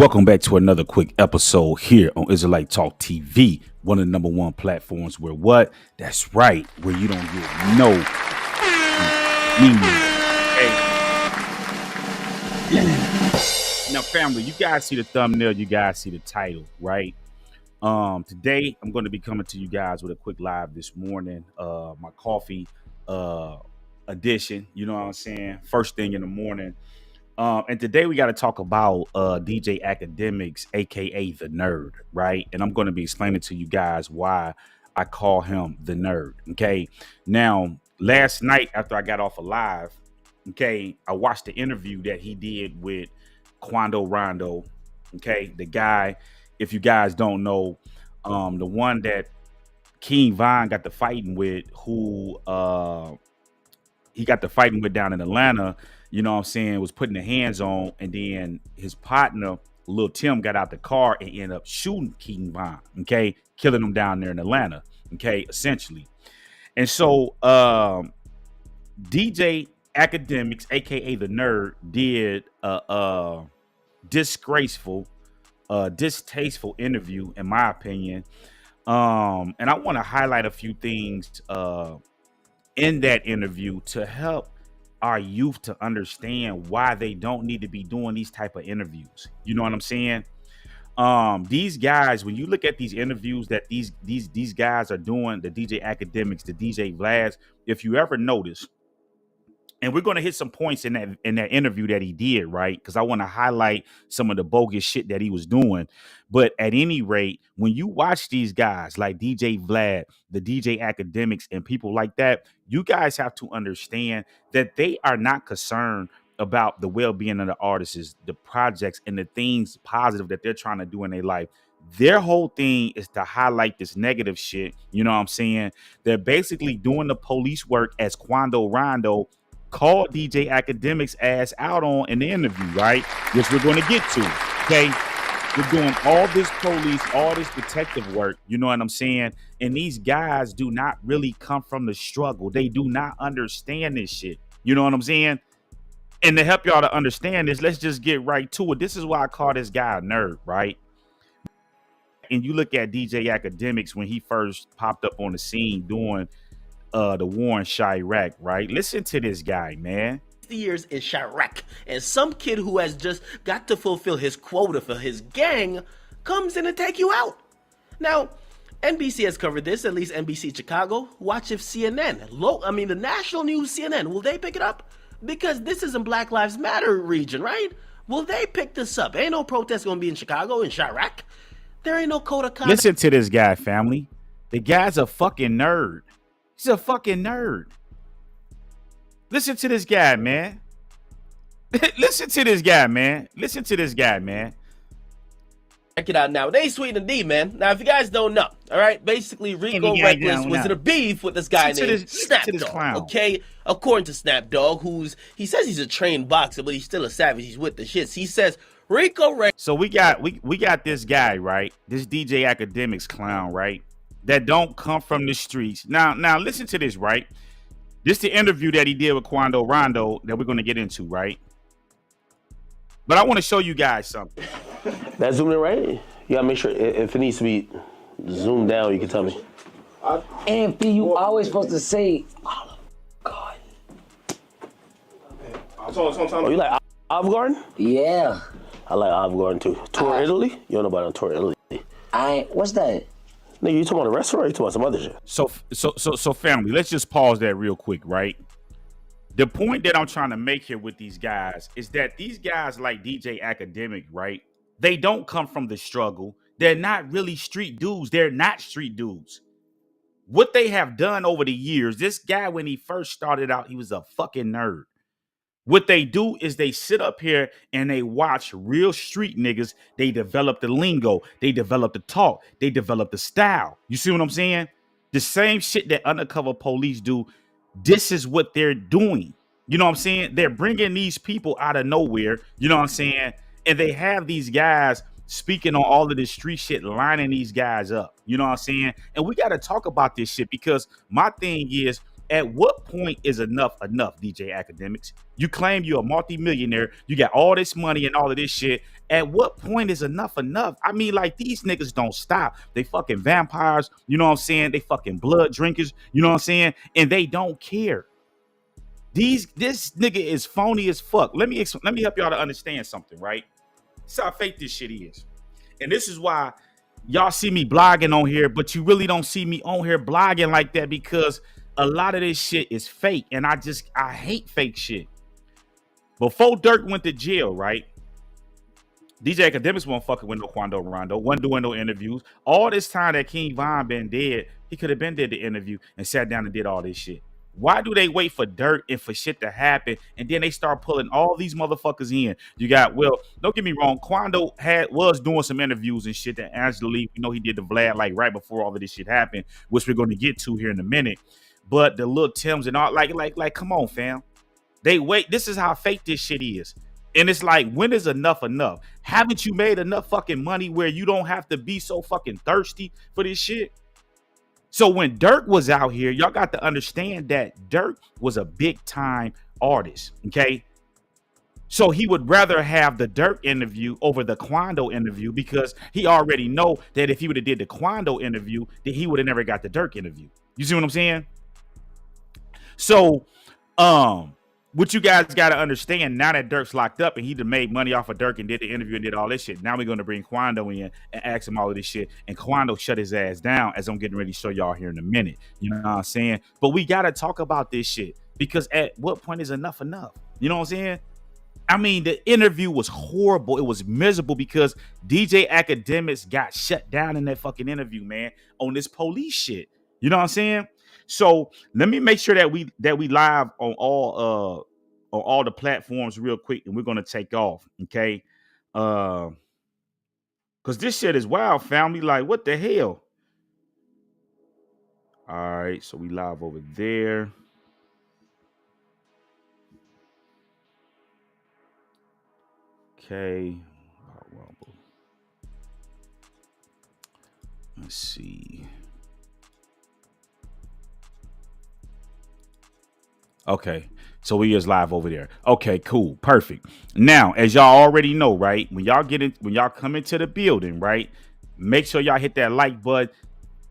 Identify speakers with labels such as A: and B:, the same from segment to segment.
A: Welcome back to another quick episode here on Israelite Talk TV, one of the number one platforms where what? That's right, where you don't get no Hey. Now, family, you guys see the thumbnail, you guys see the title, right? Today I'm going to be coming to you guys with a quick live this morning. My coffee edition, you know what I'm saying? First thing in the morning. And today we got to talk about DJ Akademiks, aka the Nerd, right? And I'm going to be explaining to you guys why I call him the Nerd. Okay. Now, last night after I got off of live, okay, I watched the interview that he did with Quando Rondo. Okay, the guy, if you guys don't know, the one that King Von got the fighting with, who he got the fighting with down in Atlanta, you know what I'm saying, was putting the hands on, and then his partner, Lil Tim, got out the car and ended up shooting King Von, okay, killing him down there in Atlanta, okay, essentially. And so DJ Akademiks, aka the Nerd, did a disgraceful, distasteful interview, in my opinion. And I want to highlight a few things in that interview to help our youth to understand why they don't need to be doing these type of interviews. You know what I'm saying? These guys, when you look at these interviews that these guys are doing, the DJ Akademiks, the DJ Vlads, if you ever notice, and we're going to hit some points in that interview that he did, right? Because I want to highlight some of the bogus shit that he was doing. But at any rate, when you watch these guys like DJ Vlad, the DJ Akademiks, and people like that, you guys have to understand that they are not concerned about the well-being of the artists, the projects, and the things positive that they're trying to do in their life. Their whole thing is to highlight this negative shit. You know what I'm saying? They're basically doing the police work, as Quando Rondo called DJ Akademiks ass out on in the interview, right? Which we're going to get to. Okay. We're doing all this police, all this detective work. You know what I'm saying? And these guys do not really come from the struggle. They do not understand this shit. You know what I'm saying? And to help y'all to understand this, let's just get right to it. This is why I call this guy a nerd, right? And you look at DJ Akademiks when he first popped up on the scene doing the war in Chirac, right? Listen to this guy, man.
B: Years in Chirac, and some kid who has just got to fulfill his quota for his gang comes in and take you out. Now, NBC has covered this, at least NBC Chicago. Watch if CNN, the national news CNN, will they pick it up? Because this is in Black Lives Matter region, right? Will they pick this up? Ain't no protest gonna be in Chicago, in Chirac. There ain't no code of conduct.
A: Listen to this guy, family. The guy's a fucking nerd. He's a fucking nerd. Listen to this guy, man. Listen to this guy, man. Listen to this guy, man.
B: Check it out now. They ain't sweet and D, man. Now, if you guys don't know, all right, basically Rico Reckless was in a beef with this guy named Snapdog. Okay, according to Snapdog, he says he's a trained boxer, but he's still a savage. He's with the shits. He says Rico Reckless.
A: So we got this guy, right? This DJ Akademiks clown, right? That don't come from the streets. Now listen to this, right? This is the interview that he did with Quando Rondo that we're going to get into, right? But I want to show you guys something.
C: That zoomed in right? You got to make sure if it needs to be zoomed down, you can tell me.
D: And you always supposed to say, oh, God.
C: Oh, you like Olive Garden?
D: Yeah.
C: I like Olive Garden too. Tour Italy? You don't know about Tour Italy?
D: What's that?
C: Nigga, you talking about a restaurant or you talking about some other shit?
A: So family, let's just pause that real quick, right? The point that I'm trying to make here with these guys is that these guys like DJ Akademiks, right? They don't come from the struggle. They're not really street dudes. They're not street dudes. What they have done over the years, this guy, when he first started out, he was a fucking nerd. What they do is they sit up here and they watch real street niggas. They develop the lingo. They develop the talk. They develop the style. You see what I'm saying? The same shit that undercover police do. This is what they're doing. You know what I'm saying? They're bringing these people out of nowhere. You know what I'm saying? And they have these guys speaking on all of this street shit, lining these guys up. You know what I'm saying? And we got to talk about this shit because my thing is, At what point is enough enough, DJ Akademiks? You claim you're a multimillionaire, you got all this money and all of this shit. At what point is enough enough? I mean, like, these niggas don't stop. They fucking vampires, you know what I'm saying? They fucking blood drinkers, you know what I'm saying? And they don't care. This nigga is phony as fuck. Let me help y'all to understand something, right? This is how fake this shit is. And this is why y'all see me blogging on here, but you really don't see me on here blogging like that, because a lot of this shit is fake. And I hate fake shit. Before Dirk went to jail, right? DJ Akademiks won't fucking with no Quando Rondo, wasn't doing no interviews. All this time that King Von been dead, he could have been did the interview and sat down and did all this shit. Why do they wait for Dirk and for shit to happen, and then they start pulling all these motherfuckers in? You got, well, don't get me wrong, Quando was doing some interviews and shit that Angela Lee, you know, he did the Vlad like right before all of this shit happened, which we're going to get to here in a minute. But the little Tims and all, like, come on, fam. They wait. This is how fake this shit is. And it's like, when is enough enough? Haven't you made enough fucking money where you don't have to be so fucking thirsty for this shit? So when Dirk was out here, y'all got to understand that Dirk was a big time artist, okay? So he would rather have the Dirk interview over the Quando interview, because he already know that if he would have did the Quando interview, then he would have never got the Dirk interview. You see what I'm saying? So, what you guys got to understand, now that Dirk's locked up and he done made money off of Dirk and did the interview and did all this shit, now we're going to bring Quando in and ask him all of this shit. And Quando shut his ass down, as I'm getting ready to show y'all here in a minute. You know what I'm saying? But we got to talk about this shit, because at what point is enough enough? You know what I'm saying? I mean, the interview was horrible. It was miserable because DJ Akademiks got shut down in that fucking interview, man, on this police shit. You know what I'm saying? So let me make sure that we live on all the platforms real quick, and we're gonna take off, okay? Cause this shit is wild, family. Like, what the hell? All right, so we live over there. Okay. Let's see. Okay, so we is live over there. Okay, cool, perfect. Now, as y'all already know, right, when y'all come into the building, right, make sure y'all hit that like button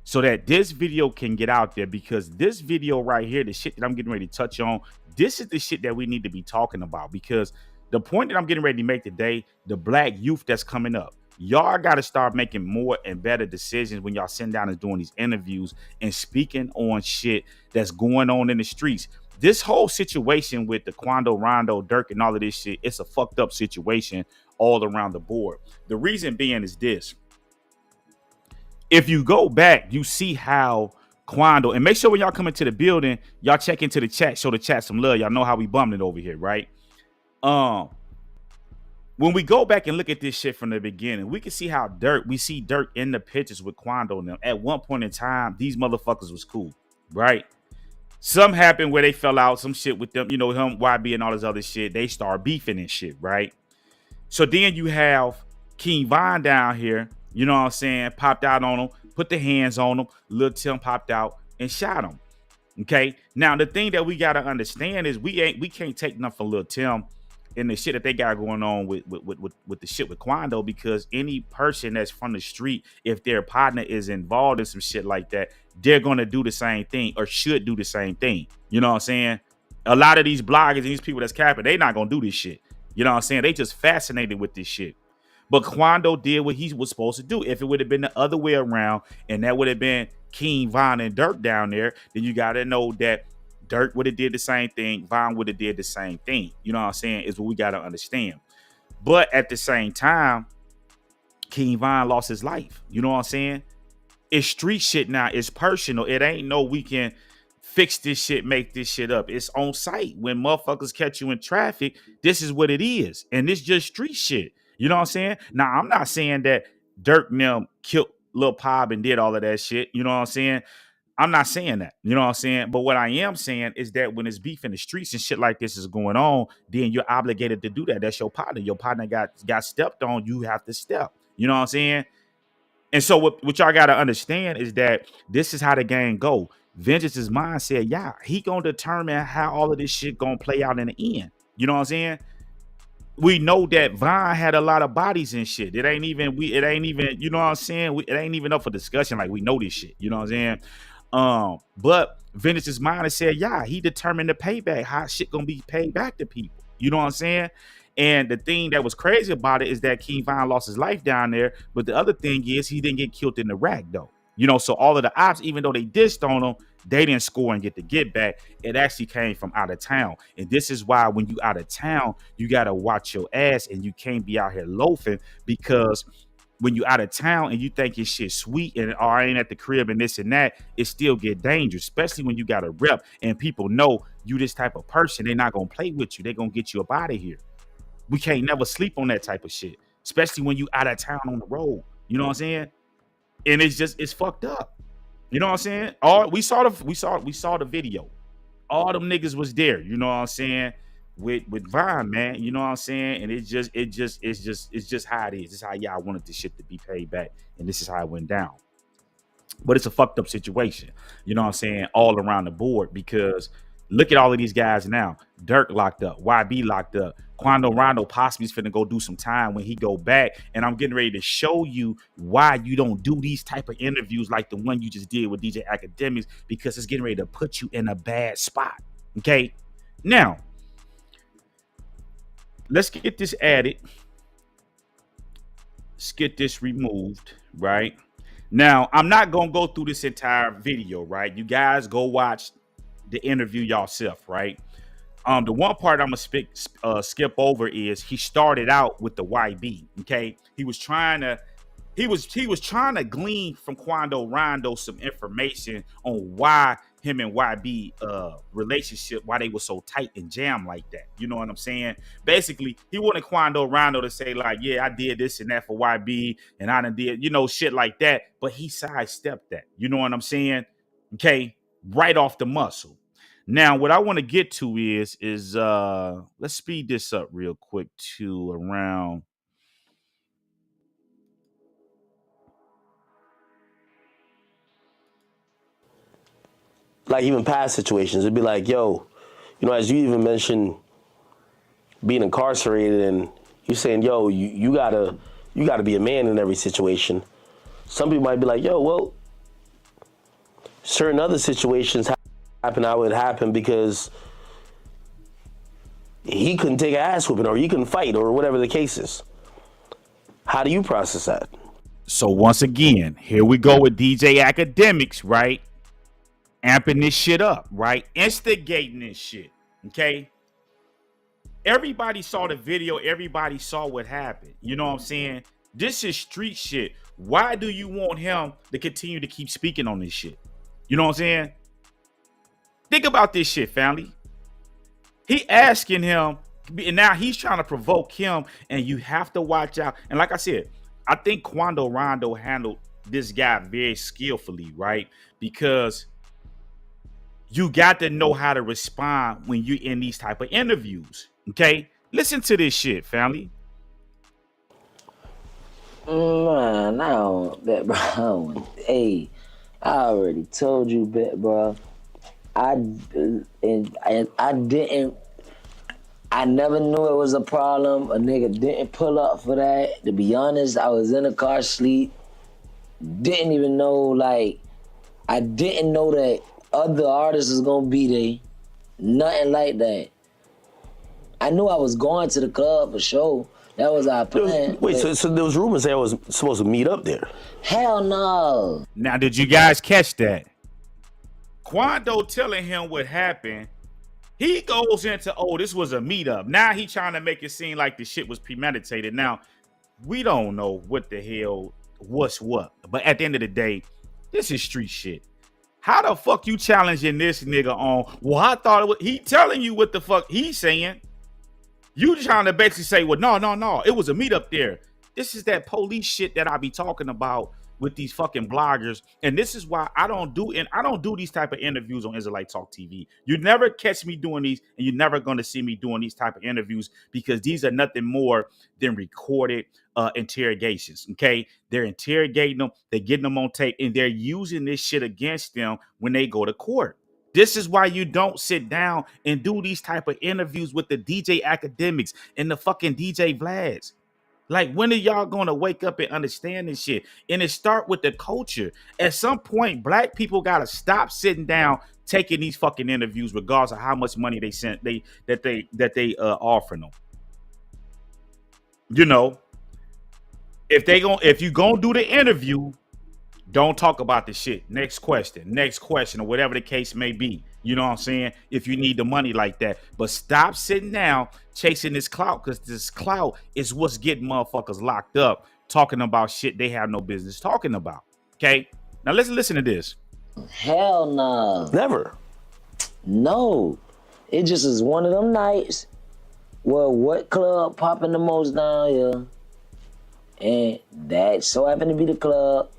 A: so that this video can get out there, because this video right here, the shit that I'm getting ready to touch on, this is the shit that we need to be talking about, because the point that I'm getting ready to make today, the black youth that's coming up, y'all got to start making more and better decisions when y'all sit down and doing these interviews and speaking on shit that's going on in the streets. This whole situation with the Quando Rondo, Dirk, and all of this shit, it's a fucked up situation all around the board. The reason being is this. If you go back, you see how Quando, and make sure when y'all come into the building, y'all check into the chat, show the chat some love. Y'all know how we bumming it over here, right? When we go back and look at this shit from the beginning, we can see how we see Dirk in the pictures with Quando and them. At one point in time, these motherfuckers was cool, right? Something happened where they fell out, some shit with them, you know, him, YB, and all this other shit. They start beefing and shit, right? So then you have King Von down here, you know what I'm saying, popped out on him, put the hands on him. Lil Tim popped out and shot him. Okay. Now the thing that we gotta understand is we can't take nothing from Lil Tim and the shit that they got going on with the shit with Quando, because any person that's from the street, if their partner is involved in some shit like that, they're gonna do the same thing or should do the same thing. You know what I'm saying? A lot of these bloggers and these people that's capping, they not gonna do this shit. You know what I'm saying? They just fascinated with this shit. But Quando did what he was supposed to do. If it would have been the other way around, and that would have been King Von and Dirk down there, then you gotta know that Dirk would have did the same thing. Von would have did the same thing. You know what I'm saying? Is what we got to understand. But at the same time, King Von lost his life. You know what I'm saying? It's street shit now. It's personal. It ain't no we can fix this shit, make this shit up. It's on site. When motherfuckers catch you in traffic, this is what it is. And it's just street shit. You know what I'm saying? Now, I'm not saying that Dirk and them killed Lil Pop and did all of that shit. You know what I'm saying? I'm not saying that, you know what I'm saying? But what I am saying is that when it's beef in the streets and shit like this is going on, then you're obligated to do that. That's your partner. Your partner got stepped on. You have to step. You know what I'm saying? And so what y'all got to understand is that this is how the game go. Vengeance's mind said, yeah, he gonna determine how all of this shit gonna play out in the end. You know what I'm saying? We know that Vine had a lot of bodies and shit. It ain't even, you know what I'm saying? It ain't even up for discussion. Like, we know this shit. You know what I'm saying? But Vengeance's mind has said, yeah, he determined the payback, how shit gonna be paid back to people. You know what I'm saying? And the thing that was crazy about it is that King Vine lost his life down there. But the other thing is he didn't get killed in the rack though. You know, so all of the ops, even though they dissed on him, they didn't score and get the get back. It actually came from out of town. And this is why when you out of town, you got to watch your ass and you can't be out here loafing, because when you out of town and you think your shit sweet and I ain't at the crib and this and that, it still get dangerous, especially when you got a rep and people know you this type of person. They're not going to play with you. They're going to get you up out of here. We can't never sleep on that type of shit, especially when you out of town on the road. You know what I'm saying? And it's fucked up. You know what I'm saying? We saw the video. All them niggas was there. You know what I'm saying? With Vine, man. You know what I'm saying? And it's just how it is. It's how y'all wanted this shit to be paid back, and this is how it went down. But it's a fucked up situation. You know what I'm saying? All around the board, because look at all of these guys now. Dirk locked up. YB locked up. Quando Rondo possibly is finna go do some time when he go back. And I'm getting ready to show you why you don't do these type of interviews like the one you just did with DJ Akademiks, because it's getting ready to put you in a bad spot. Okay? Now, let's get this added. Let's get this removed, right? Now, I'm not going to go through this entire video, right? You guys go watch the interview yourself, right? The one part I'm gonna skip over is he started out with the YB. Okay, he was trying to glean from Quando Rondo some information on why him and YB relationship, why they were so tight and jammed like that. You know what I'm saying? Basically, he wanted Quando Rondo to say like, yeah, I did this and that for YB, and I done did, shit like that. But he sidestepped that. You know what I'm saying? Okay, right off the muscle. Now, what I want to get to is let's speed this up real quick to around.
C: Like even past situations, it'd be like, yo, as you even mentioned being incarcerated, and you saying, yo, you gotta be a man in every situation. Some people might be like, yo, well, certain other situations happen how it happened because he couldn't take an ass whooping or he couldn't fight or whatever the case is. How do you process that?
A: So once again, here we go with DJ Akademiks, right? Amping this shit up, right? Instigating this shit, okay? Everybody saw the video. Everybody saw what happened. You know what I'm saying? This is street shit. Why do you want him to continue to keep speaking on this shit? You know what I'm saying? Think about this shit, family. He asking him, and now he's trying to provoke him, and you have to watch out. And like I said, I think Quando Rondo handled this guy very skillfully, right? Because you got to know how to respond when you're in these type of interviews, okay? Listen to this shit, family.
D: Man, I don't bet, bro. Hey, I already told you, bet, bro. I never knew it was a problem. A nigga didn't pull up for that. To be honest, I was in the car asleep. Didn't even know, I didn't know that other artists was gonna be there. Nothing like that. I knew I was going to the club for sure. That was our plan.
C: Wait, so there was rumors that I was supposed to meet up there?
D: Hell no.
A: Now, did you guys catch that? Quando telling him what happened, he goes into, this was a meetup. Now he trying to make it seem like the shit was premeditated. Now, we don't know what the hell what's what. But at the end of the day, this is street shit. How the fuck you challenging this nigga on, well, I thought it was, he telling you what the fuck he's saying. You trying to basically say, well, no, it was a meetup there. This is that police shit that I be talking about with these fucking bloggers. And this is why I don't do these type of interviews on Israelite Talk TV. You never catch me doing these, and you're never going to see me doing these type of interviews, because these are nothing more than recorded interrogations. Okay, they're interrogating them, they're getting them on tape, and they're using this shit against them when they go to court. This is why you don't sit down and do these type of interviews with the DJ Akademiks and the fucking DJ Vlads. Like, when are y'all gonna wake up and understand this shit? And it start with the culture. At some point, black people gotta stop sitting down taking these fucking interviews, regardless of how much money they offering them. You know, if you gonna do the interview, don't talk about the shit. Next question, or whatever the case may be. You know what I'm saying? If you need the money like that. But stop sitting down chasing this clout, because this clout is what's getting motherfuckers locked up, talking about shit they have no business talking about. Okay? Now let's listen to this.
D: Hell no.
C: Never.
D: No. It just is one of them nights where what club popping the most down here, and that so happened to be the club.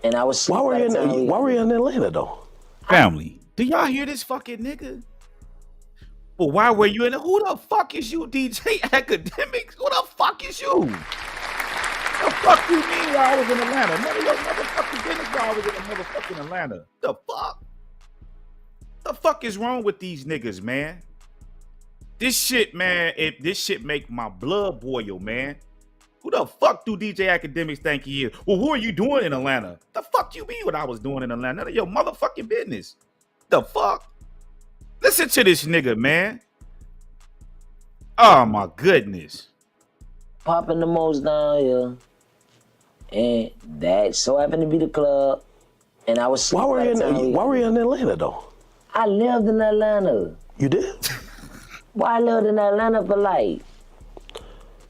D: And I was
C: Why were you in Atlanta though?
A: Family, do y'all hear this fucking nigga? Well, why were you in it? Who the fuck is you, DJ Akademiks? Who the fuck is you? The fuck you mean while I was in Atlanta? None of your motherfucking business while I was in motherfucking Atlanta. The fuck? The fuck is wrong with these niggas, man? This shit, man, this shit make my blood boil, man. Who the fuck do DJ Akademiks think he is? Well, who are you doing in Atlanta? The fuck you mean what I was doing in Atlanta? None of your motherfucking business. The fuck? Listen to this nigga, man. Oh my goodness.
D: Popping the most down here, and that so happened to be the club. And I was.
C: Why were you in Atlanta though?
D: I lived in Atlanta.
C: You did?
D: Why I lived in Atlanta for like.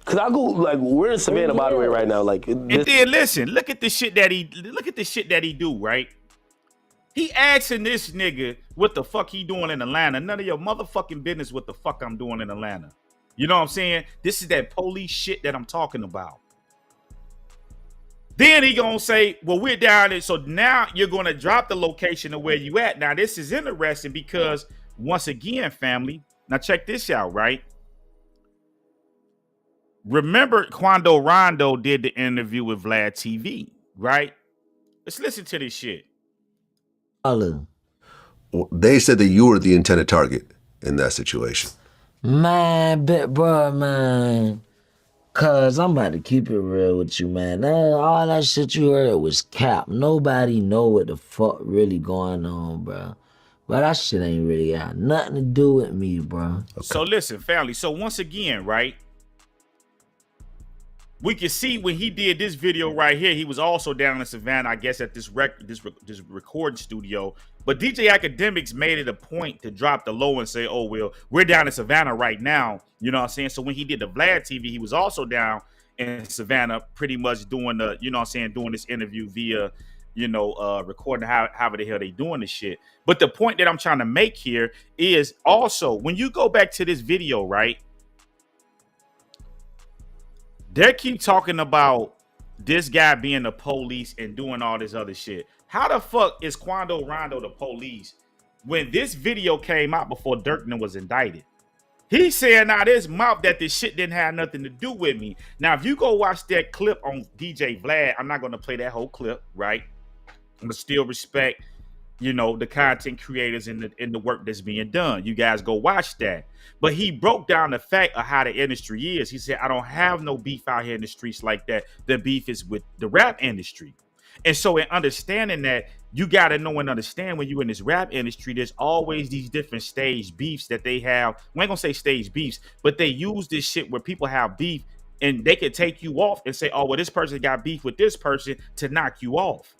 C: Cause I go like we're in Savannah by the way right now. Like,
A: and then listen, look at the shit that he do, right? He asking this nigga what the fuck he doing in Atlanta. None of your motherfucking business what the fuck I'm doing in Atlanta. You know what I'm saying? This is that police shit that I'm talking about. Then he gonna say, well, we're down there. So now you're gonna drop the location of where you at. Now this is interesting because once again, family, now check this out, right? Remember, Quando Rondo did the interview with Vlad TV, right? Let's listen to this shit.
E: They said that you were the intended target in that situation.
D: Man, bro, man. Cause I'm about to keep it real with you, man. All that shit you heard was cap. Nobody know what the fuck really going on, bro. But that shit ain't really got nothing to do with me, bro.
A: Okay. So listen, family. So once again, right? We can see when he did this video right here, he was also down in Savannah, I guess, at this recording studio. But DJ Akademiks made it a point to drop the low and say, oh, well, we're down in Savannah right now. You know what I'm saying? So when he did the Vlad TV, he was also down in Savannah pretty much doing the, you know what I'm saying, doing this interview via, you know, recording however the hell they doing this shit. But the point that I'm trying to make here is also, when you go back to this video, right? They keep talking about this guy being the police and doing all this other shit. How the fuck is Quando Rondo the police when this video came out before Dirkman was indicted? He's saying out his mouth that this shit didn't have nothing to do with me. Now, if you go watch that clip on DJ Vlad, I'm not going to play that whole clip, right? I'm going to still respect, you know, the content creators in the work that's being done. You guys go watch that. But he broke down the fact of how the industry is. He said, I don't have no beef out here in the streets like that. The beef is with the rap industry. And so in understanding that, you got to know and understand when you're in this rap industry, there's always these different stage beefs that they have. We ain't going to say stage beefs, but they use this shit where people have beef and they could take you off and say, oh, well, this person got beef with this person to knock you off.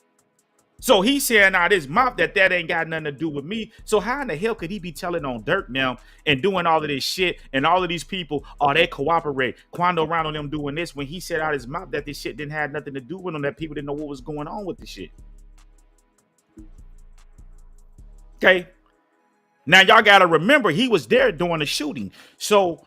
A: So he's saying out his mouth that ain't got nothing to do with me. So how in the hell could he be telling on Dirk now and doing all of this shit and all of these people, oh, they cooperate. Quando Rondo them doing this when he said out his mouth that this shit didn't have nothing to do with them, that people didn't know what was going on with the shit. Okay. Now y'all got to remember he was there during the shooting. So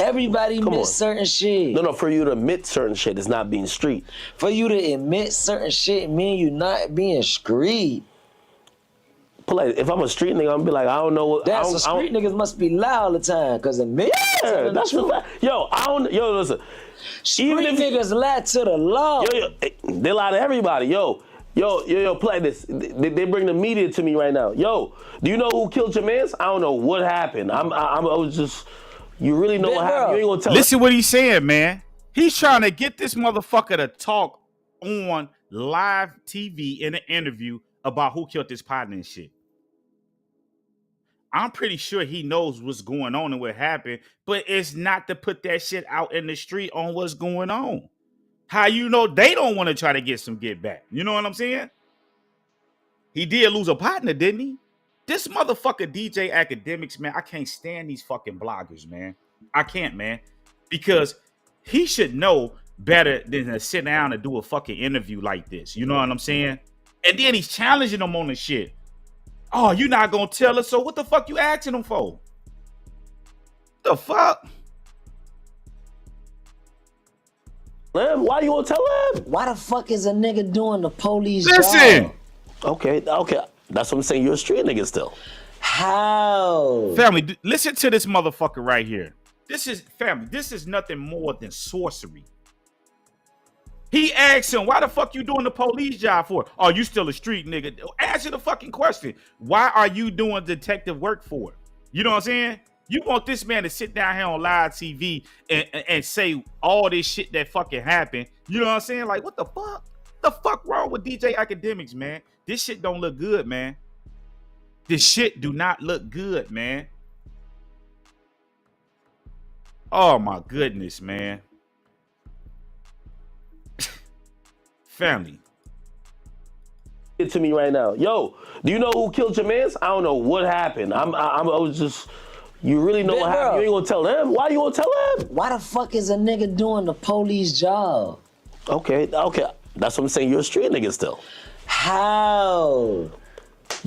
D: Everybody
C: Come
D: admits
C: on.
D: certain shit.
C: No, for you to admit certain shit is not being street.
D: For you to admit certain shit mean you not being street.
C: But like, if I'm a street nigga, I'm gonna be like, I don't know what.
D: That's the street niggas must be loud all the time, cause admit.
C: Yeah, that's the fact. Yo, listen.
D: Street
C: Even if
D: niggas lie to the law.
C: Yo, they lie to everybody. Yo, play this. They bring the media to me right now. Yo, do you know who killed your mans? I don't know what happened. I was just. You really know
D: Big
C: what happened?
D: bro.
C: You ain't gonna tell.
A: Listen what he's saying, man. He's trying to get this motherfucker to talk on live TV in an interview about who killed his partner and shit. I'm pretty sure he knows what's going on and what happened, but it's not to put that shit out in the street on what's going on. How you know they don't want to try to get some get back? You know what I'm saying? He did lose a partner, didn't he? This motherfucker DJ Akademiks, man, I can't stand these fucking bloggers, man. I can't, man. Because he should know better than to sit down and do a fucking interview like this. You know what I'm saying? And then he's challenging them on the shit. Oh, you not gonna tell us? So what the fuck you asking them for? The fuck?
C: Man, why you gonna tell him?
D: Why the fuck is a nigga doing the police
A: Listen.
D: job?
C: Okay. That's what I'm saying. You're a street nigga still.
D: How?
A: Family, listen to this motherfucker right here. This is nothing more than sorcery. He asked him, why the fuck you doing the police job for? Oh, you still a street nigga. Answer the fucking question. Why are you doing detective work for? You know what I'm saying? You want this man to sit down here on live TV and say all this shit that fucking happened. You know what I'm saying? Like, what the fuck? The fuck wrong with DJ Akademiks, man? This shit don't look good, man. This shit do not look good, man. Oh my goodness, man. Family.
C: It to me right now. Yo, do you know who killed your mans? I don't know what happened. I was just. You really know
D: Big
C: what happened?
D: bro.
C: You ain't gonna tell them? Why you gonna tell them?
D: Why the fuck is a nigga doing the police job?
C: Okay. That's what I'm saying. You're a street nigga still.
D: How?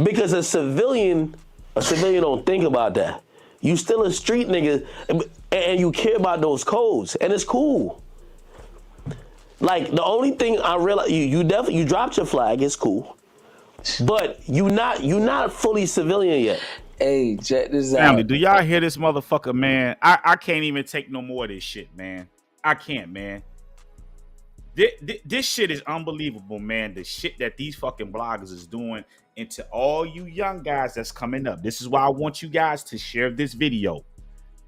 C: Because a civilian don't think about that. You still a street nigga, and you care about those codes, and it's cool. Like, the only thing I realize, you definitely dropped your flag. It's cool, but you not fully civilian yet.
D: Hey, check this
A: Family,
D: out.
A: do y'all hear this motherfucker, man? I can't even take no more of this shit, man. I can't, man. This shit is unbelievable, man. The shit that these fucking bloggers is doing. And to all you young guys that's coming up, this is why I want you guys to share this video.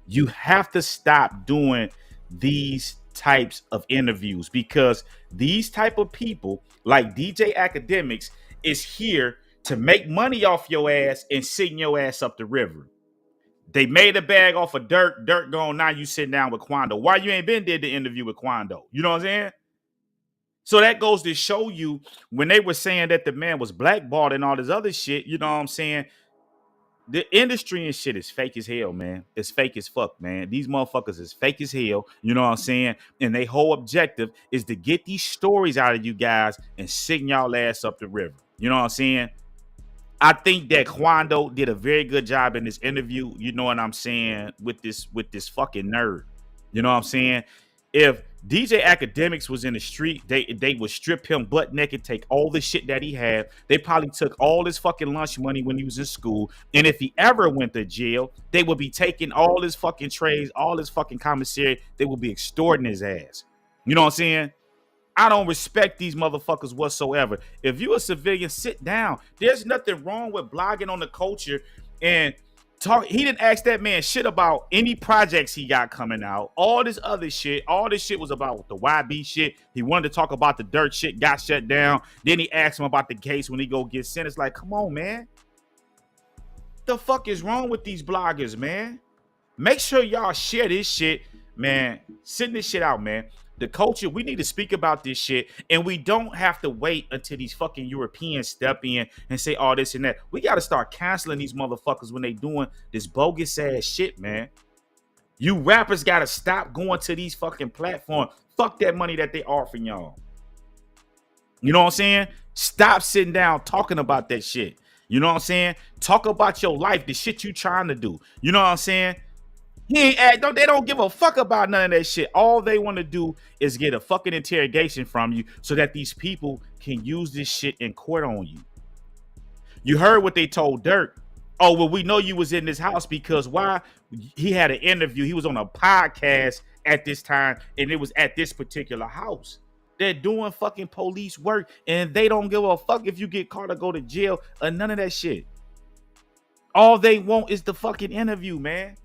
A: You have to stop doing these types of interviews, because these type of people like DJ Akademiks is here to make money off your ass and send your ass up the river. They made a bag off of Dirt gone. Now you sitting down with Quando. Why you ain't been did the interview with Quando? You know what I'm saying? So that goes to show you, when they were saying that the man was blackballed and all this other shit, you know what I'm saying? The industry and shit is fake as hell, man. It's fake as fuck, man. These motherfuckers is fake as hell, you know what I'm saying? And their whole objective is to get these stories out of you guys and send y'all ass up the river. You know what I'm saying? I think that Quando did a very good job in this interview, you know what I'm saying, with this fucking nerd. You know what I'm saying? If DJ Akademiks was in the street, they would strip him butt naked, take all the shit that he had. They probably took all his fucking lunch money when he was in school. And if he ever went to jail, they would be taking all his fucking trays, all his fucking commissary. They would be extorting his ass. You know what I'm saying? I don't respect these motherfuckers whatsoever. If you a civilian, sit down. There's nothing wrong with blogging on the culture and talk. He didn't ask that man shit about any projects he got coming out. All this other shit. All this shit was about the YB shit. He wanted to talk about the Dirt shit, got shut down. Then he asked him about the case when he go get sentenced. Like, come on, man. The fuck is wrong with these bloggers, man? Make sure y'all share this shit, man. Send this shit out, man. The culture, we need to speak about this shit, and we don't have to wait until these fucking Europeans step in and say all this and that. We got to start canceling these motherfuckers when they doing this bogus ass shit, man. You rappers got to stop going to these fucking platforms. Fuck that money that they offering y'all. You know what I'm saying? Stop sitting down talking about that shit. You know what I'm saying? Talk about your life, the shit you trying to do. You know what I'm saying? He ain't they don't give a fuck about none of that shit. All they want to do is get a fucking interrogation from you so that these people can use this shit in court on you. You heard what they told Dirk. Oh, well, we know you was in this house because why? He had an interview. He was on a podcast at this time, and it was at this particular house. They're doing fucking police work, and they don't give a fuck if you get caught or go to jail or none of that shit. All they want is the fucking interview, man.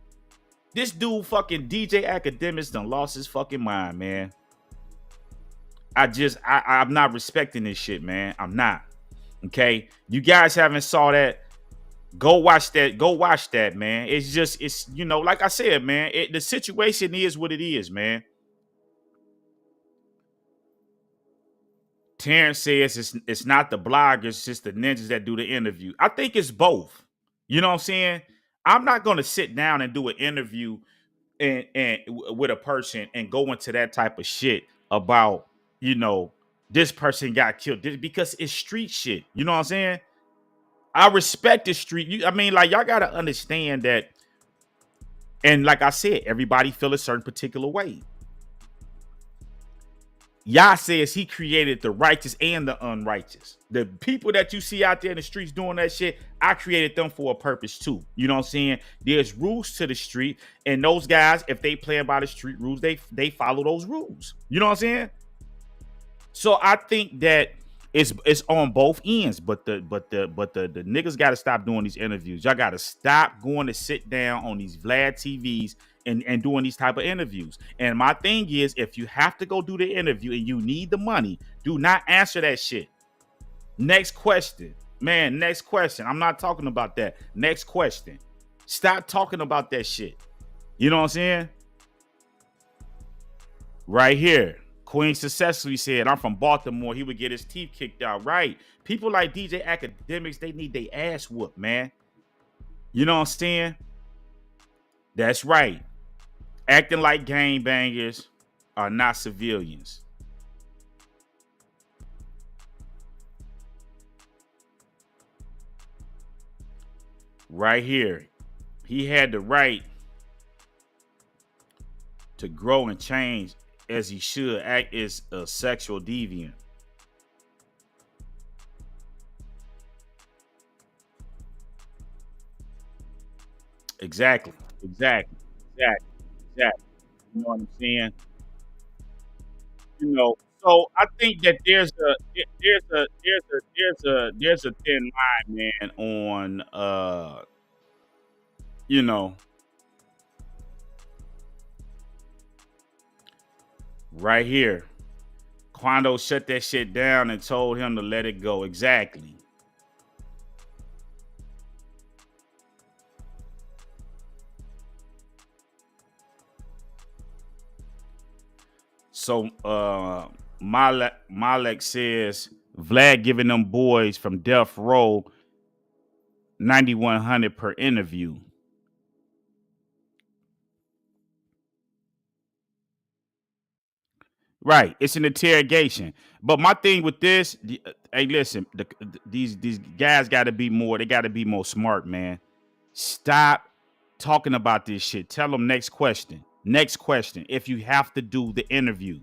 A: This dude fucking DJ Akademiks done lost his fucking mind, man. I'm not respecting this shit, man. I'm not. Okay? You guys haven't saw that. Go watch that. Go watch that, man. It's you know, like I said, man, the situation is what it is, man. Terrence says it's not the bloggers, it's just the ninjas that do the interview. I think it's both. You know what I'm saying? I'm not gonna sit down and do an interview and with a person and go into that type of shit about, you know, this person got killed because it's street shit. You know what I'm saying? I respect the street. I mean, like, y'all gotta understand that. And like I said, everybody feel a certain particular way. Yah says he created the righteous and the unrighteous. The people that you see out there in the streets doing that shit, I created them for a purpose too. You know what I'm saying? There's rules to the street, and those guys, if they play by the street rules, they follow those rules. You know what I'm saying? So I think that it's on both ends, but the niggas got to stop doing these interviews. Y'all got to stop going to sit down on these Vlad TVs and doing these type of interviews. And my thing is, if you have to go do the interview and you need the money, do not answer that shit. Next question. Man, next question. I'm not talking about that. Next question. Stop talking about that shit. You know what I'm saying? Right here. Queen successfully said, I'm from Baltimore. He would get his teeth kicked out. Right. People like DJ Akademiks, they need their ass whooped, man. You know what I'm saying? That's right. Acting like gangbangers are not civilians. Right here. He had the right to grow and change as he should. Act as a sexual deviant. Exactly. Exactly. You know what I'm saying? You know, so I think that there's a thin line, man, on you know, right here. Quando shut that shit down and told him to let it go. Exactly. So Malek says Vlad giving them boys from Death Row 9,100 per interview. Right, it's an interrogation. But my thing with this, hey, listen, these guys got to be more. They got to be more smart, man. Stop talking about this shit. Tell them next question. Next question. If you have to do the interview.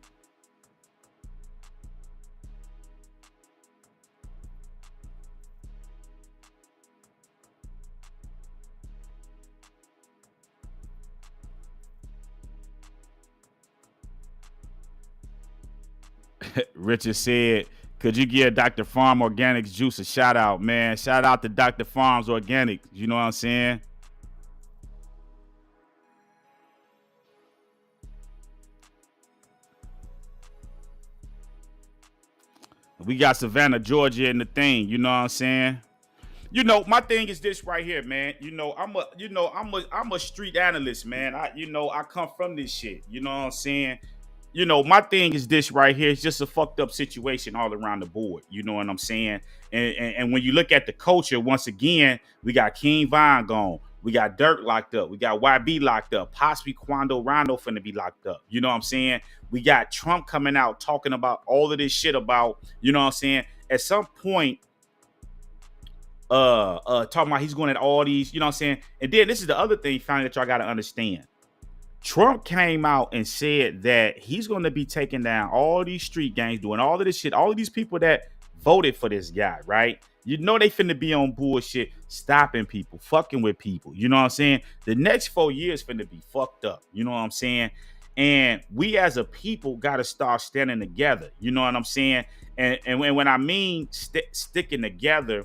A: Richard said, could you give Dr. Farm Organics Juice a shout out, man? Shout out to Dr. Farms Organics. You know what I'm saying? We got Savannah, Georgia in the thing. You know what I'm saying? You know, my thing is this right here, man. I'm a street analyst, man. I come from this shit. You know what I'm saying? My thing is this right here. It's just a fucked up situation all around the board. You know what I'm saying? And when you look at the culture, once again, we got King Von gone. We got Dirk locked up. We got YB locked up. Possibly Quando Rondo finna be locked up. You know what I'm saying? We got Trump coming out talking about all of this shit about, you know what I'm saying? At some point, talking about he's going at all these, you know what I'm saying? And then this is the other thing finally that y'all gotta understand. Trump came out and said that he's going to be taking down all these street gangs, doing all of this shit, all of these people that voted for this guy, right? You know they finna be on bullshit, stopping people, fucking with people. You know what I'm saying? The next 4 years finna be fucked up. You know what I'm saying? And we as a people got to start standing together. You know what I'm saying? And when I mean sticking together,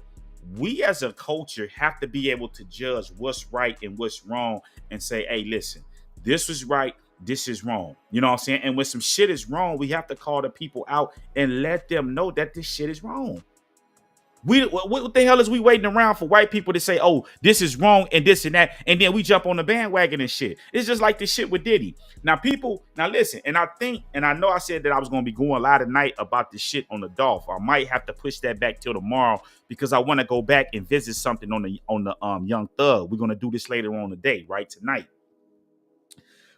A: we as a culture have to be able to judge what's right and what's wrong and say, hey, listen, this was right, this is wrong. You know what I'm saying? And when some shit is wrong, we have to call the people out and let them know that this shit is wrong. What the hell is we waiting around for white people to say, oh, this is wrong and this and that, and then we jump on the bandwagon and shit? It's just like this shit with Diddy. Now listen, and I know I said that I was going to be going live tonight about this shit on the Dolph. I might have to push that back till tomorrow because I want to go back and visit something on the Young Thug. We're going to do this later on today, right, tonight.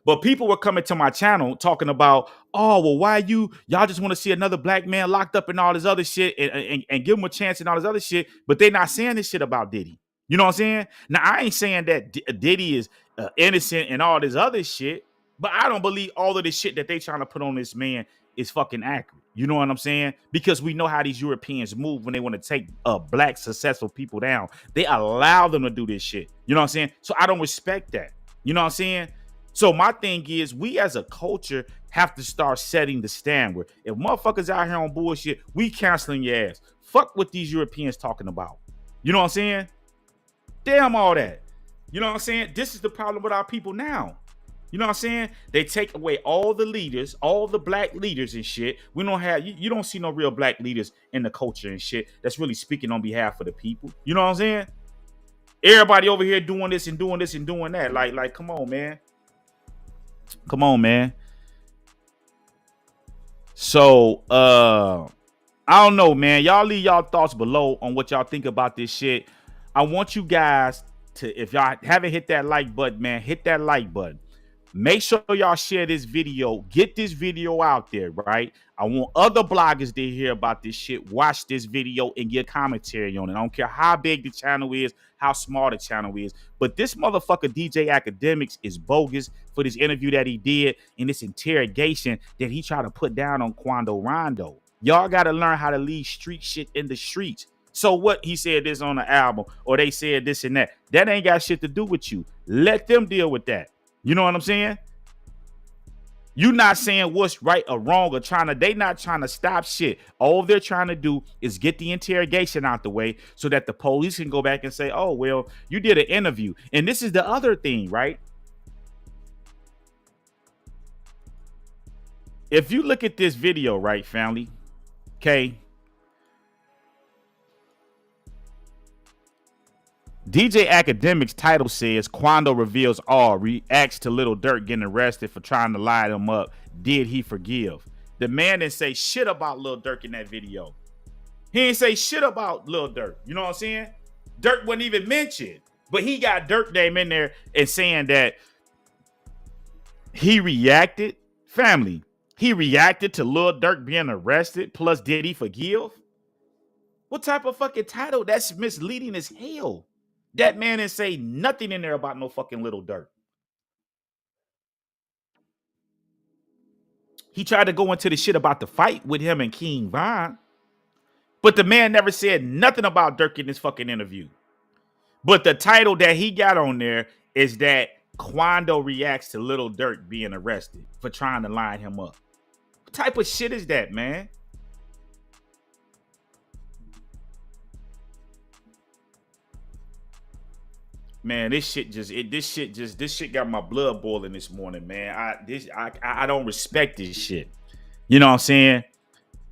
A: But people were coming to my channel talking about, oh, well, why y'all just want to see another black man locked up and all this other shit and give him a chance and all this other shit, but they're not saying this shit about Diddy. You know what I'm saying? Now, I ain't saying that Diddy is innocent and all this other shit, but I don't believe all of this shit that they trying to put on this man is fucking accurate. You know what I'm saying? Because we know how these Europeans move when they want to take black successful people down. They allow them to do this shit. You know what I'm saying? So I don't respect that. You know what I'm saying? So my thing is, we as a culture have to start setting the standard. If motherfuckers out here on bullshit, we canceling your ass. Fuck what these Europeans talking about. You know what I'm saying? Damn all that. You know what I'm saying? This is the problem with our people now. You know what I'm saying? They take away all the leaders, all the black leaders and shit. We don't have, you don't see no real black leaders in the culture and shit that's really speaking on behalf of the people. You know what I'm saying? Everybody over here doing this and doing this and doing that. Like, come on, man. Come on, man. So, I don't know, man. Y'all leave y'all thoughts below on what y'all think about this shit. I want you guys to, if y'all haven't hit that like button, man, hit that like button. Make sure y'all share this video. Get this video out there, right? I want other bloggers to hear about this shit. Watch this video and get commentary on it. I don't care how big the channel is, how small the channel is. But this motherfucker DJ Akademiks is bogus for this interview that he did in this interrogation that he tried to put down on Quando Rondo. Y'all got to learn how to leave street shit in the streets. So what, he said this on the album, or they said this and that. That ain't got shit to do with you. Let them deal with that. You know what I'm saying? You not saying what's right or wrong or they not trying to stop shit. All they're trying to do is get the interrogation out the way so that the police can go back and say, oh, well, you did an interview. And this is the other thing, right? If you look at this video, right, family, okay, DJ Akademiks' title says Quando reveals all, reacts to Lil Durk getting arrested for trying to lie him up. Did he forgive? The man didn't say shit about Lil Durk in that video. He didn't say shit about Lil Durk. You know what I'm saying? Durk wasn't even mentioned. But he got Durk name in there and saying that he reacted. Family, he reacted to Lil Durk being arrested. Plus, did he forgive? What type of fucking title? That's misleading as hell. That man didn't say nothing in there about no fucking Lil Durk. He tried to go into the shit about the fight with him and King Von. But the man never said nothing about Durk in this fucking interview. But the title that he got on there is that Quando reacts to Lil Durk being arrested for trying to line him up. What type of shit is that, man? Man, this shit got my blood boiling this morning, man. I don't respect this shit. You know what I'm saying?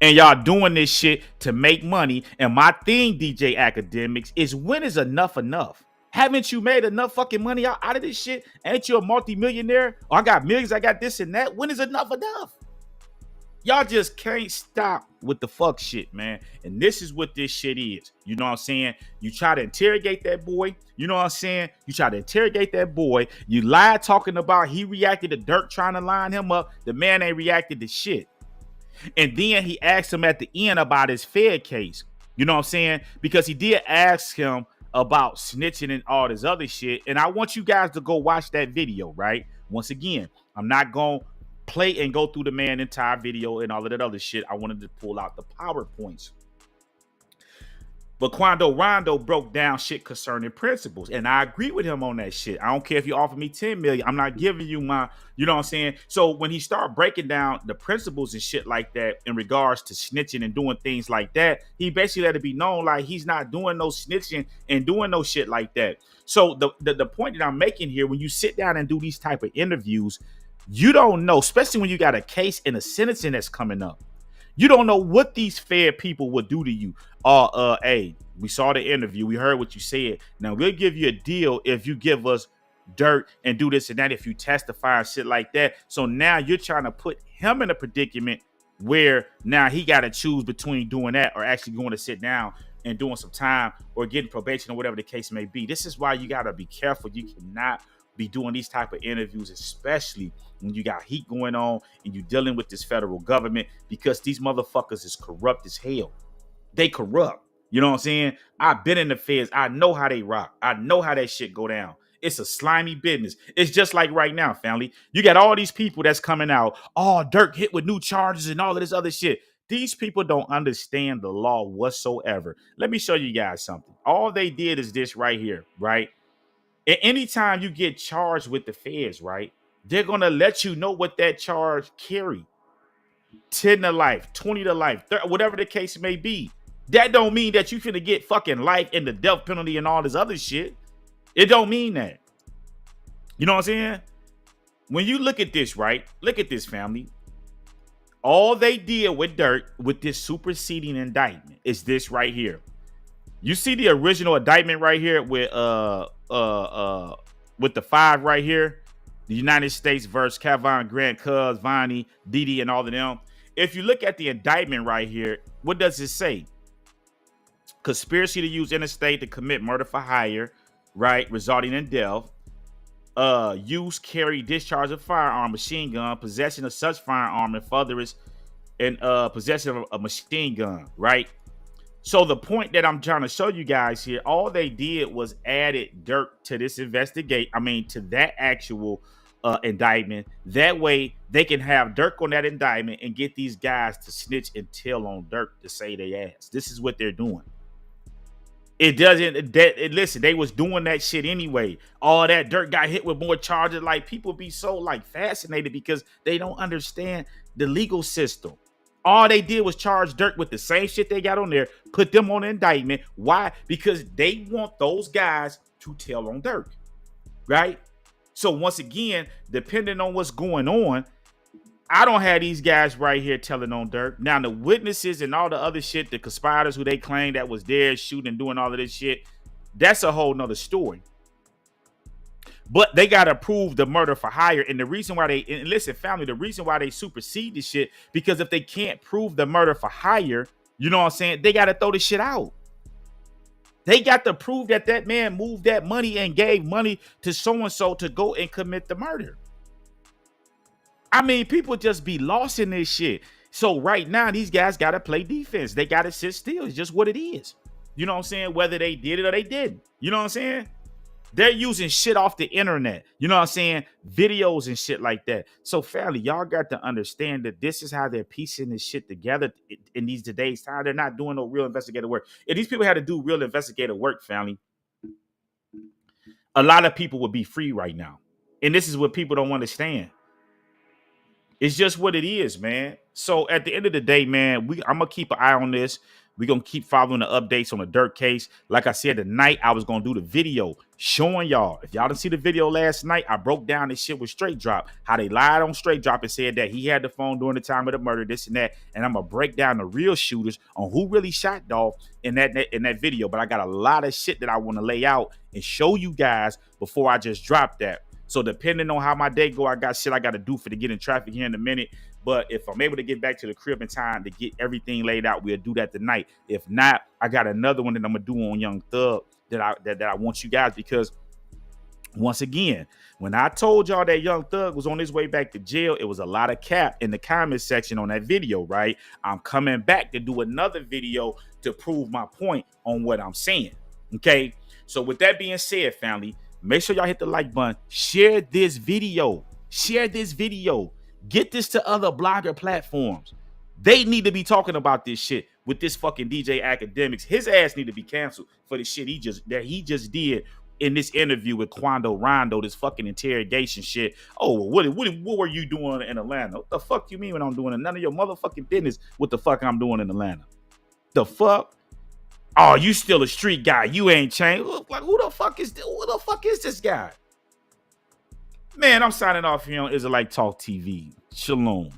A: And y'all doing this shit to make money. And my thing, DJ Akademiks, is when is enough enough? Haven't you made enough fucking money out of this shit? Ain't you a multimillionaire? Or I got millions, I got this and that. When is enough enough? Y'all just can't stop with the fuck shit, man. And this is what this shit is. You know what I'm saying? You try to interrogate that boy. You know what I'm saying? You try to interrogate that boy. You lied talking about he reacted to Durk trying to line him up. The man ain't reacted to shit. And then he asked him at the end about his Fed case. You know what I'm saying? Because he did ask him about snitching and all this other shit. And I want you guys to go watch that video, right? Once again, I'm not going to play and go through the man entire video and all of that other shit. I wanted to pull out the PowerPoints. But Quando Rondo broke down shit concerning principles. And I agree with him on that shit. I don't care if you offer me 10 million. I'm not giving you my, you know what I'm saying? So when he started breaking down the principles and shit like that in regards to snitching and doing things like that, he basically let it be known like he's not doing no snitching and doing no shit like that. So the point that I'm making here, when you sit down and do these type of interviews, you don't know, especially when you got a case and a sentencing that's coming up. You don't know what these fair people would do to you. Hey, we saw the interview. We heard what you said. Now we'll give you a deal if you give us dirt and do this and that, if you testify and shit like that. So now you're trying to put him in a predicament where now he got to choose between doing that or actually going to sit down and doing some time or getting probation or whatever the case may be. This is why you got to be careful. You cannot be doing these type of interviews, especially when you got heat going on and you dealing with this federal government, because these motherfuckers is corrupt as hell. They corrupt. You know what I'm saying? I've been in the feds. I know how they rock. I know how that shit go down. It's a slimy business. It's just like right now, family. You got all these people that's coming out. Oh, Dirk hit with new charges and all of this other shit. These people don't understand the law whatsoever. Let me show you guys something. All they did is this right here, right? And anytime you get charged with the feds, right, they're going to let you know what that charge carry. 10 to life, 20 to life, 30, whatever the case may be. That don't mean that you finna get fucking life and the death penalty and all this other shit. It don't mean that. You know what I'm saying? When you look at this, right? Look at this, family. All they did with Dirk with this superseding indictment is this right here. You see the original indictment right here with the 5 right here, the United States versus Kavon Grant, Cuz, Vonnie, Didi, and all of them. If you look at the indictment right here, what does it say? Conspiracy to use interstate to commit murder for hire, right, resulting in death. Use, carry, discharge of firearm, machine gun, possession of such firearm, and furtherance, and possession of a machine gun, right? So the point that I'm trying to show you guys here, all they did was added Dirk to this to that actual indictment. That way they can have Dirk on that indictment and get these guys to snitch and tell on Dirk to say they ass. This is what they're doing. It doesn't, listen, they was doing that shit anyway. All that Dirk got hit with more charges. Like, people be so like fascinated because they don't understand the legal system. All they did was charge Dirk with the same shit they got on there, put them on an indictment. Why? Because they want those guys to tell on Dirk, right? So once again, depending on what's going on, I don't have these guys right here telling on Dirk. Now, the witnesses and all the other shit, the conspirators who they claim that was there shooting and doing all of this shit, that's a whole nother story. But they got to prove the murder for hire. And the reason why and listen, family, the reason why they supersede this shit, because if they can't prove the murder for hire, you know what I'm saying, they got to throw this shit out. They got to prove that that man moved that money and gave money to so-and-so to go and commit the murder. I mean, people just be lost in this shit. So right now, these guys got to play defense. They got to sit still. It's just what it is. You know what I'm saying? Whether they did it or they didn't. You know what I'm saying? They're using shit off the internet. You know what I'm saying? Videos and shit like that. So, family, y'all got to understand that this is how they're piecing this shit together in these today's time. They're not doing no real investigative work. If these people had to do real investigative work, family, a lot of people would be free right now. And this is what people don't understand. It's just what it is, man. So at the end of the day, man, I'm going to keep an eye on this. We're going to keep following the updates on the Dirk case. Like I said, tonight I was going to do the video showing y'all. If y'all didn't see the video last night, I broke down this shit with Straight Drop. How they lied on Straight Drop and said that he had the phone during the time of the murder, this and that. And I'm going to break down the real shooters on who really shot Dolph in that video. But I got a lot of shit that I want to lay out and show you guys before I just drop that. So depending on how my day go, I got shit I got to do to get in traffic here in a minute. But if I'm able to get back to the crib in time to get everything laid out, we'll do that tonight. If not, I got another one that I'm gonna do on Young Thug that I want you guys, because once again, when I told y'all that Young Thug was on his way back to jail, it was a lot of cap in the comment section on that video, right? I'm coming back to do another video to prove my point on what I'm saying. Okay. So with that being said, family, make sure y'all hit the like button, share this video. Share this video. Get this to other blogger platforms. They need to be talking about this shit with this fucking DJ Akademiks. His ass need to be canceled for the shit he just did in this interview with Quando Rondo, this fucking interrogation shit. Oh, what were you doing in Atlanta? What the fuck you mean when I'm doing it? None of your motherfucking business what the fuck I'm doing in Atlanta. The fuck? Oh, you still a street guy. You ain't changed. Like, who the fuck is this guy? Man, I'm signing off here on Israelite Talk TV. Shalom.